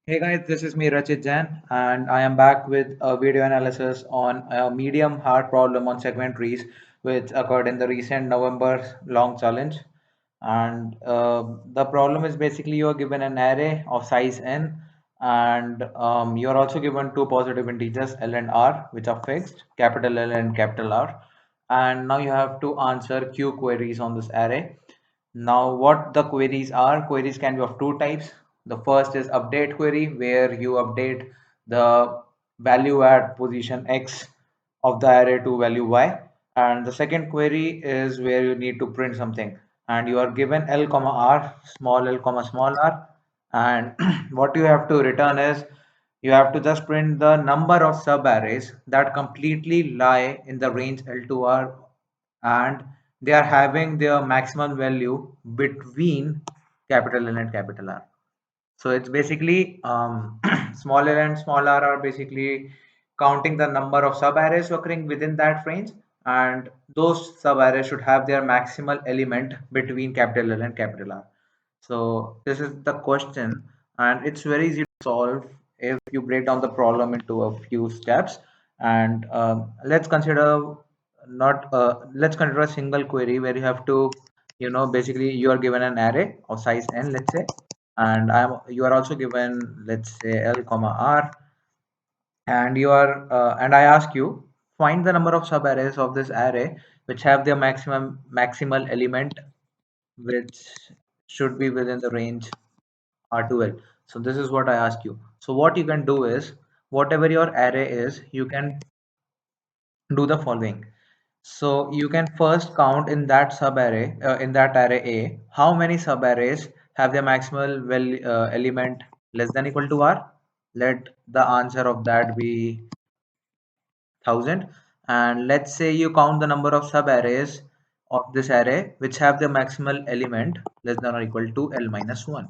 Hey guys, this is me Rachit Jain, and I am back with a video analysis on a medium hard problem on segment trees, which occurred in the recent November long challenge. And the problem is basically you are given an array of size n, and you are also given two positive integers l and r, which are fixed, capital L and capital R. And now you have to answer q queries on this array. Now, what the queries are? Queries can be of two types. The first is update query, where you update the value at position X of the array to value Y. And the second query is where you need to print something. And you are given L comma R, small l comma small r. And what you have to return is you have to just print the number of sub arrays that completely lie in the range L to R, and they are having their maximum value between capital N and capital R. So it's basically small l and small r are basically counting the number of sub arrays occurring within that range, and those sub arrays should have their maximal element between capital L and capital R. So this is the question, and it's very easy to solve if you break down the problem into a few steps. And let's consider a single query where you have to, basically you are given an array of size n, let's say, and you are also given, let's say, l comma r, and I ask you, find the number of subarrays of this array which have their maximal element, which should be within the range R2L. So this is what I ask you. So what you can do is, whatever your array is, you can do the following. So you can first count in that subarray, in that array A, how many subarrays have their maximal element less than equal to R. Let the answer of that be 1000, and let's say you count the number of subarrays of this array which have the maximal element less than or equal to L minus 1.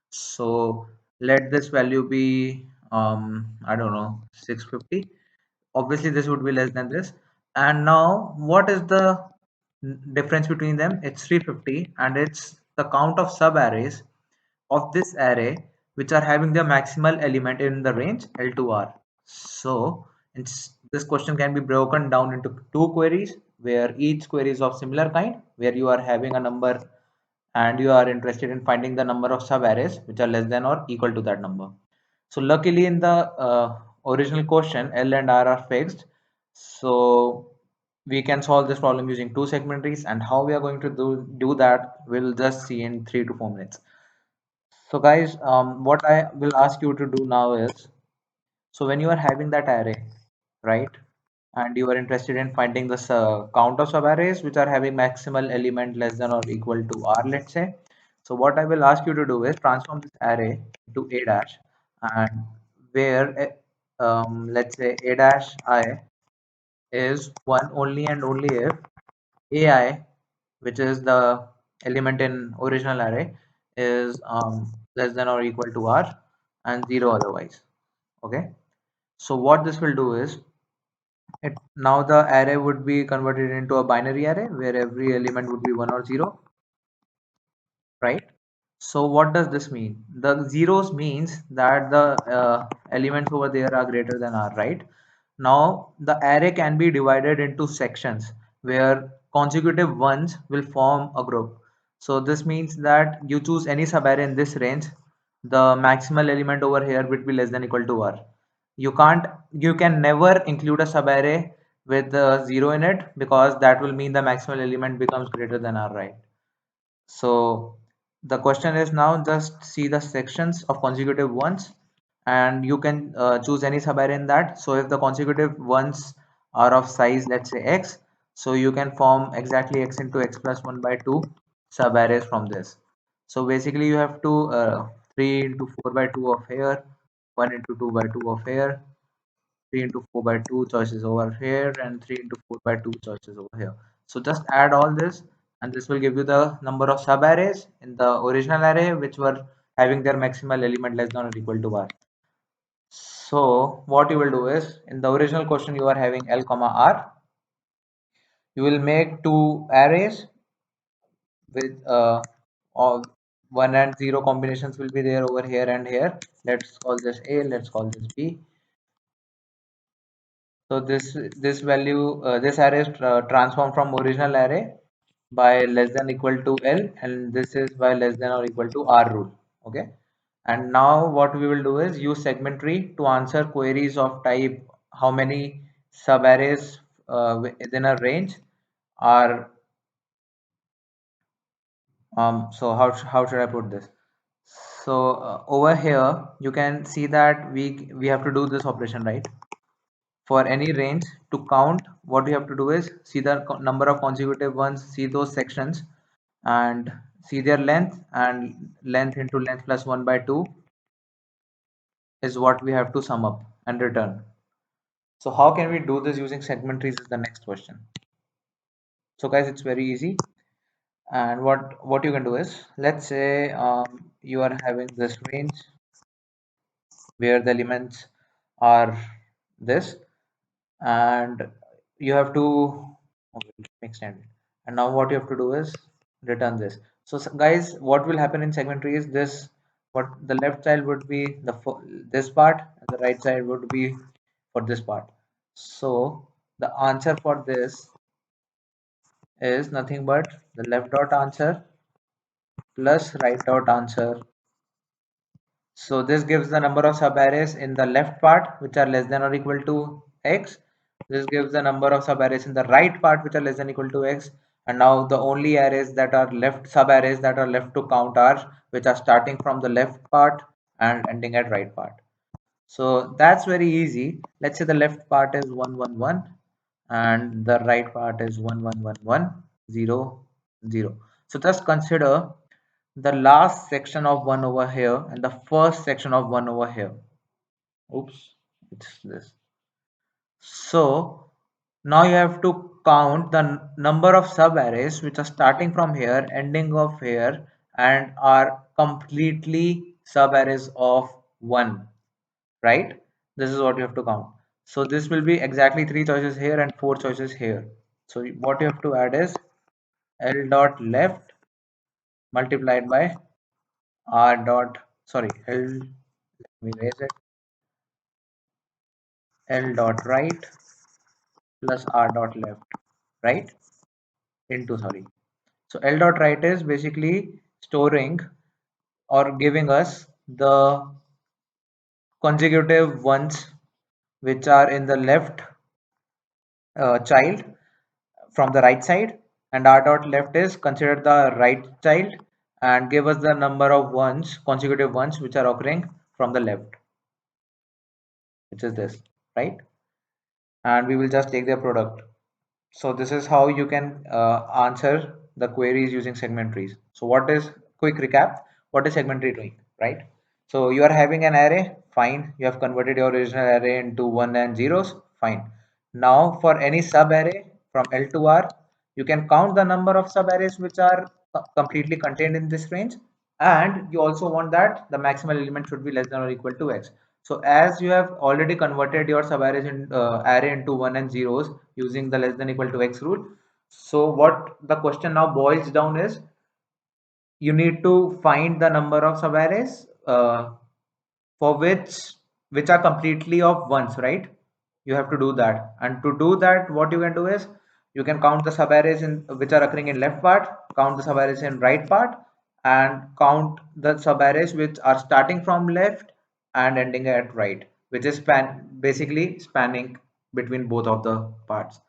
So let this value be I don't know, 650. Obviously this would be less than this. And now what is the difference between them? It's 350, and it's the count of sub arrays of this array which are having the maximal element in the range L to R. So this question can be broken down into two queries, where each query is of similar kind, where you are having a number and you are interested in finding the number of sub arrays which are less than or equal to that number. So luckily in the original question, L and R are fixed. So we can solve this problem using two segmentaries, and how we are going to do that we'll just see in 3 to 4 minutes. So guys, what I will ask you to do now is, so when you are having that array, right, and you are interested in finding the count of subarrays which are having maximal element less than or equal to R, let's say. So what I will ask you to do is transform this array to A dash, and where let's say A dash I is one only and only if AI, which is the element in original array, is less than or equal to R, and zero otherwise. Okay. So what this will do is, it now the array would be converted into a binary array where every element would be 1 or 0, right? So what does this mean? The zeros means that the elements over there are greater than R, right? Now the array can be divided into sections where consecutive ones will form a group. So this means that you choose any subarray in this range, the maximal element over here would be less than equal to R. You can never include a subarray with 0 in it, because that will mean the maximal element becomes greater than R, right? So the question is, now just see the sections of consecutive ones, and you can choose any subarray in that. So if the consecutive ones are of size, let's say x, so you can form exactly x into x plus 1 by 2 subarrays from this. So basically you have to 3 into 4 by 2 of here, 1 into 2 by 2 of here, 3 into 4 by 2 choices over here, and 3 into 4 by 2 choices over here. So just add all this, and this will give you the number of sub arrays in the original array which were having their maximal element less than or equal to R. So what you will do is, in the original question you are having L comma R, you will make two arrays with 1 and 0 combinations will be there over here and here. Let's call this A, let's call this B. So this value, this array is transformed from original array by less than equal to L, and this is by less than or equal to R rule. Okay. And now what we will do is use segment tree to answer queries of type how many subarrays within a range are. So how should I put this? So over here you can see that we have to do this operation, right? For any range to count, what you have to do is see the number of consecutive ones, see those sections and see their length, and length into length plus 1 by 2 is what we have to sum up and return. So how can we do this using segment trees is the next question. So guys, it's very easy. And what you can do is, let's say you are having this range where the elements are this, and you have to, okay, let me extend it. And now what you have to do is return this. So guys, what will happen in segment tree is this: what the left side would be this part, and the right side would be for this part. So the answer for this is nothing but the left dot answer plus right dot answer. So this gives the number of subarrays in the left part which are less than or equal to x. This gives the number of subarrays in the right part which are less than or equal to x. And now the only arrays that are left, subarrays that are left to count are which are starting from the left part and ending at right part. So that's very easy. Let's say the left part is 1 1 1 and the right part is 1 1 1 1 0 0. So just consider the last section of 1 over here and the first section of 1 over here. Oops, it's this. So now you have to count the number of subarrays which are starting from here, ending off here, and are completely subarrays of 1, right? This is what you have to count. So this will be exactly 3 choices here and 4 choices here. So what you have to add is L dot left multiplied by R dot, sorry, L, let me raise it, L dot right plus R dot left, right? Into, sorry. So L dot right is basically storing or giving us the consecutive ones which are in the left child from the right side, and R dot left is consider the right child and give us the number of ones, consecutive ones which are occurring from the left, which is this, right? And we will just take their product. So this is how you can answer the queries using segment trees. So what is, quick recap, what is segment tree doing, right? So you are having an array, fine, you have converted your original array into 1 and zeros, fine. Now for any sub array from L to R, you can count the number of sub arrays which are completely contained in this range, and you also want that the maximal element should be less than or equal to x. So as you have already converted your subarrays in array into 1 and zeros using the less than equal to x rule, so what the question now boils down is, you need to find the number of subarrays for which are completely of ones, right? You have to do that, and to do that what you can do is you can count the subarrays in which are occurring in left part, count the subarrays in right part, and count the subarrays which are starting from left and ending at right, which is basically spanning between both of the parts,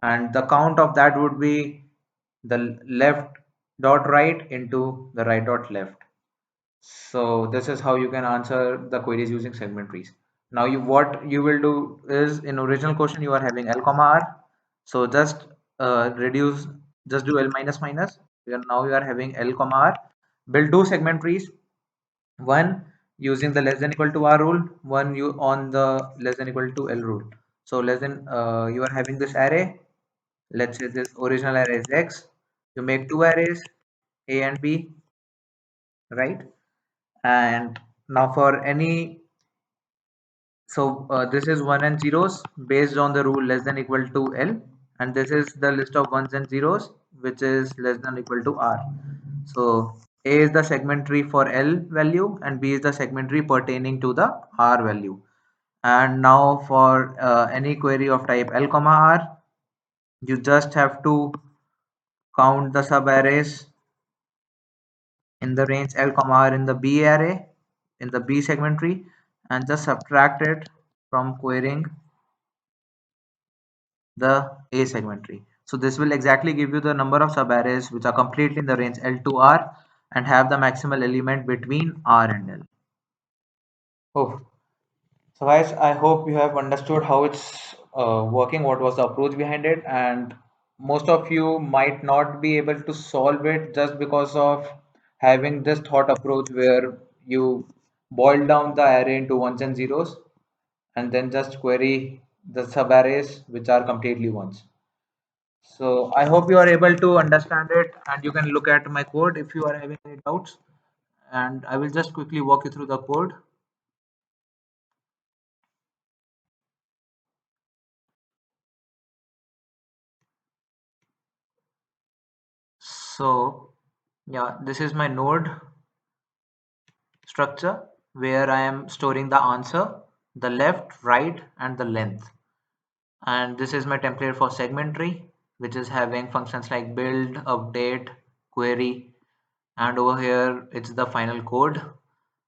and the count of that would be the left dot right into the right dot left. So this is how you can answer the queries using segment trees. Now you, what you will do is, in original question you are having L comma R. So just reduce, just do L minus minus. Now you are having L comma R. Build two segment trees. One using the less than equal to R rule. One you on the less than equal to L rule. So less than you are having this array. Let's say this original array is X. You make two arrays A and B, right? And now for any, so this is 1 and zeros based on the rule less than equal to L, and this is the list of ones and zeros which is less than equal to R. So A is the segment tree for L value and B is the segment tree pertaining to the R value. And now for any query of type L comma R, you just have to count the subarrays in the range L comma R in the B array, in the B segment tree, and just subtract it from querying the A segment tree. So this will exactly give you the number of subarrays which are completely in the range L to R and have the maximal element between R and L. Oh, so guys, I hope you have understood how it's working, what was the approach behind it, and most of you might not be able to solve it just because of having this thought approach where you boil down the array into ones and zeros and then just query the subarrays which are completely ones. So I hope you are able to understand it and you can look at my code if you are having any doubts. And I will just quickly walk you through the code. So yeah, this is my node structure where I am storing the answer, the left, right, and the length. And this is my template for segment tree, which is having functions like build, update, query, and over here it's the final code.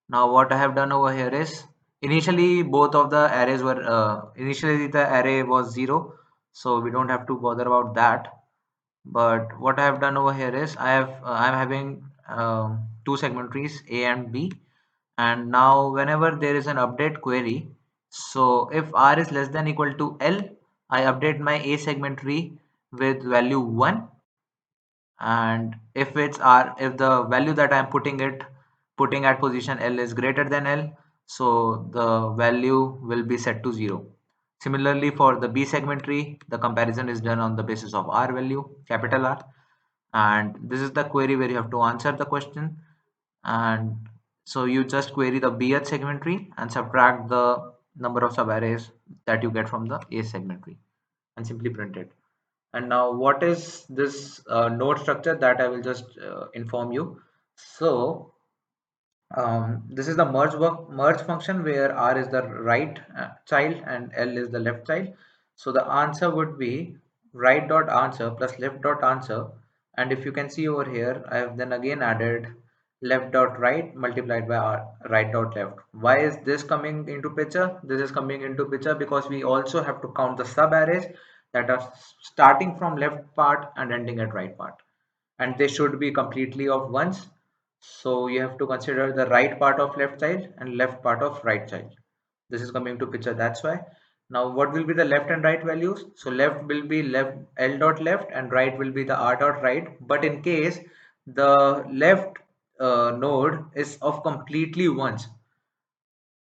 Now what I have done over here is initially both of the arrays were initially the array was 0, so we don't have to bother about that. But what I have done over here is I'm having two segment trees A and B, and now whenever there is an update query, so if R is less than equal to L, I update my A segment tree with value 1, and if the value that I'm putting at position L is greater than L, so the value will be set to 0. Similarly, for the B segment tree, the comparison is done on the basis of R value, capital R, and this is the query where you have to answer the question. And so you just query the Bth segment tree and subtract the number of subarrays that you get from the A segment tree and simply print it. And now what is this node structure that I will just inform you. So this is the merge function where R is the right child and L is the left child. So the answer would be right dot answer plus left dot answer. And if you can see over here, I have then again added left dot right multiplied by R, right dot left. Why is this coming into picture? This is coming into picture because we also have to count the sub arrays that are starting from left part and ending at right part, and they should be completely of ones. So you have to consider the right part of left child and left part of right child. This is coming to picture, that's why. Now what will be the left and right values? So left will be left L dot left and right will be the R dot right. But in case the left node is of completely ones,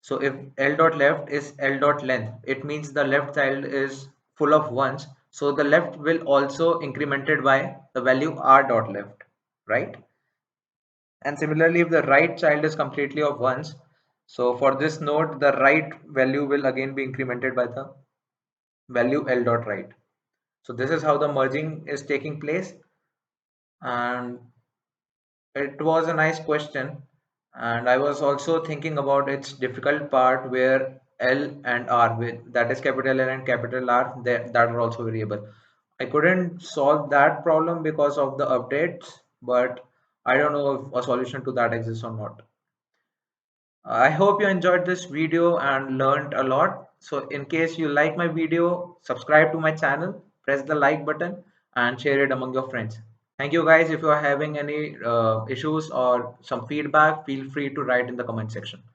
so if L dot left is L dot length, it means the left child is full of ones. So the left will also incremented by the value R dot left, right? And similarly, if the right child is completely of ones, so for this node, the right value will again be incremented by the value L dot right. So this is how the merging is taking place. And it was a nice question. And I was also thinking about its difficult part where L and R, that is capital L and capital R, that are also variable. I couldn't solve that problem because of the updates, but I don't know if a solution to that exists or not. I hope you enjoyed this video and learned a lot. So in case you like my video, subscribe to my channel, press the like button and share it among your friends. Thank you guys. If you are having any issues or some feedback, feel free to write in the comment section.